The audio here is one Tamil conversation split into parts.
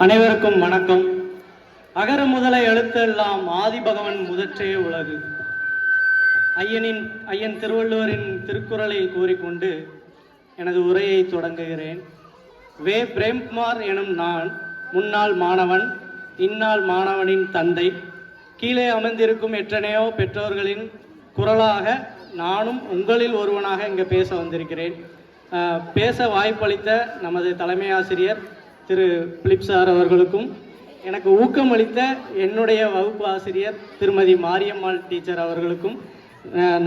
அனைவருக்கும் வணக்கம். அகர முதல எழுத்தெல்லாம் ஆதிபகவன் முதற்றே உலகு. ஐயன் திருவள்ளுவரின் திருக்குறளை கூறிக்கொண்டு எனது உரையை தொடங்குகிறேன். வே பிரேம்குமார் எனும் நான் முன்னாள் மாணவன், இந்நாள் மாணவனின் தந்தை. கீழே அமர்ந்திருக்கும் எத்தனையோ பெற்றோர்களின் குரலாக நானும் உங்களில் ஒருவனாக இங்கே பேச வந்திருக்கிறேன். பேச வாய்ப்பளித்த நமது தலைமை ஆசிரியர் திரு பிலிப் சார் அவர்களுக்கும், எனக்கு ஊக்கமளித்த என்னுடைய வகுப்பு ஆசிரியர் திருமதி மாரியம்மாள் டீச்சர் அவர்களுக்கும்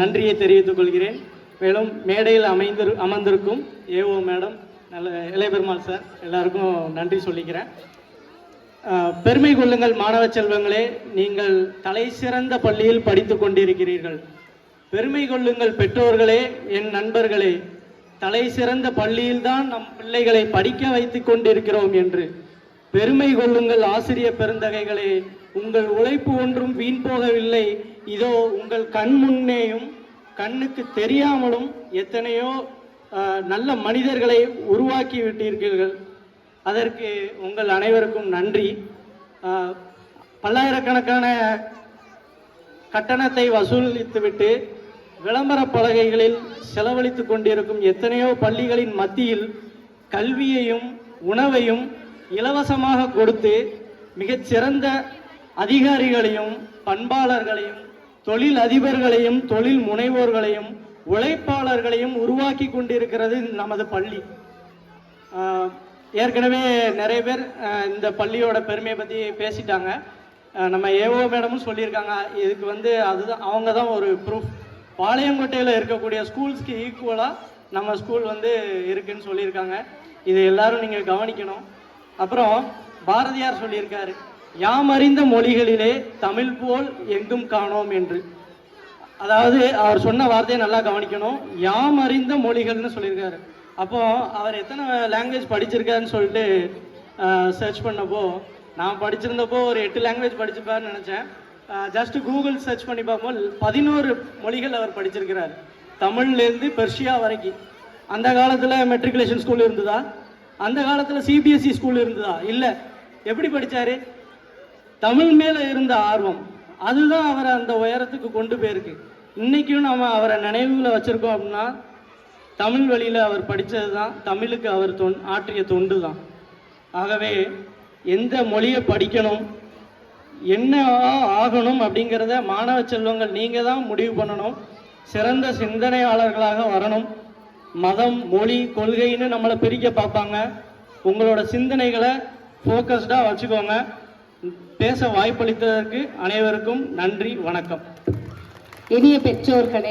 நன்றியை தெரிவித்துக் கொள்கிறேன். மேலும் மேடையில் அமர்ந்திருக்கும் ஏஓ மேடம், நல்ல இளையபெருமாள் சார், எல்லாருக்கும் நன்றி சொல்லிக்கிறேன். பெருமை கொள்ளுங்கள் மாணவ செல்வங்களே, நீங்கள் தலை சிறந்த பள்ளியில் படித்து கொண்டிருக்கிறீர்கள். பெருமை கொள்ளுங்கள் பெற்றோர்களே, என் நண்பர்களே, தலை சிறந்த பள்ளியில்தான் நம் பிள்ளைகளை படிக்க வைத்துக் கொண்டிருக்கிறோம் என்று பெருமை கொள்ளுங்கள் ஆசிரியர் பெருந்தகைகளே. உங்கள் உழைப்பு ஒன்றும் வீண் போகவில்லை. இதோ உங்கள் கண் முன்னேயும் கண்ணுக்கு தெரியாமலும் எத்தனையோ நல்ல மனிதர்களை உருவாக்கி விட்டீர்கள். அதற்கு உங்கள் அனைவருக்கும் நன்றி. பல்லாயிரக்கணக்கான கட்டணத்தை வசூலித்துவிட்டு விளம்பர பலகைகளில் செலவழித்து கொண்டிருக்கும் எத்தனையோ பள்ளிகளின் மத்தியில் கல்வியையும் உணவையும் இலவசமாக கொடுத்து மிகச்சிறந்த அதிகாரிகளையும் பண்பாளர்களையும் தொழில் அதிபர்களையும் தொழில் முனைவோர்களையும் உழைப்பாளர்களையும் உருவாக்கி கொண்டிருக்கிறது நமது பள்ளி. ஏற்கனவே நிறைய பேர் இந்த பள்ளியோட பெருமையை பற்றி பேசிட்டாங்க. நம்ம ஏஓ மேடமும் சொல்லியிருக்காங்க. இதுக்கு அதுதான் அவங்க தான் ஒரு ப்ரூஃப். பாளையங்கோட்டையில் இருக்கக்கூடிய ஸ்கூல்ஸ்க்கு ஈக்குவலாக நம்ம ஸ்கூல் இருக்குன்னு சொல்லியிருக்காங்க. இது எல்லாரும் நீங்கள் கவனிக்கணும். அப்புறம் பாரதியார் சொல்லியிருக்காரு, யாம் அறிந்த மொழிகளிலே தமிழ் போல் எங்கும் காணோம் என்று. அதாவது அவர் சொன்ன வார்த்தையை நல்லா கவனிக்கணும். யாம் அறிந்த மொழிகள்னு சொல்லியிருக்காரு. அப்போ அவர் எத்தனை லாங்குவேஜ் படிச்சிருக்காருன்னு சொல்லிட்டு சர்ச் பண்ணப்போ, நான் படிச்சிருந்தப்போ ஒரு 8 லாங்குவேஜ் படிச்சுப்பாருன்னு நினச்சேன். ஜஸ்ட் கூகுள் சர்ச் பண்ணி பார்க்கும்போது 11 மொழிகள் அவர் படிச்சிருக்கிறார், தமிழ்லேருந்து பெர்ஷியா வரைக்கும். அந்த காலத்தில் மெட்ரிகுலேஷன் ஸ்கூல் இருந்ததா? அந்த காலத்தில் சிபிஎஸ்சி ஸ்கூல் இருந்ததா? இல்லை. எப்படி படித்தார்? தமிழ் மேலே இருந்த ஆர்வம் அதுதான் அவரை அந்த உயரத்துக்கு கொண்டு போயிருக்கு. இன்றைக்கும் நம்ம அவரை நினைவுகளை வச்சுருக்கோம் அப்படின்னா தமிழ் வழியில் அவர் படித்தது தான், தமிழுக்கு அவர் ஆற்றிய தொண்டு தான். ஆகவே எந்த மொழியை படிக்கணும், என்ன ஆகணும் அப்படிங்கிறத மாணவ செல்வங்கள் நீங்கள் தான் முடிவு பண்ணணும். சிறந்த சிந்தனையாளர்களாக வரணும். மதம், மொழி, கொள்கைன்னு நம்மளை பிரிக்க பார்ப்பாங்க. உங்களோட சிந்தனைகளை ஃபோக்கஸ்டாக வச்சுக்கோங்க. பேச வாய்ப்பளித்ததற்கு அனைவருக்கும் நன்றி, வணக்கம். இனிய பெற்றோர்களே,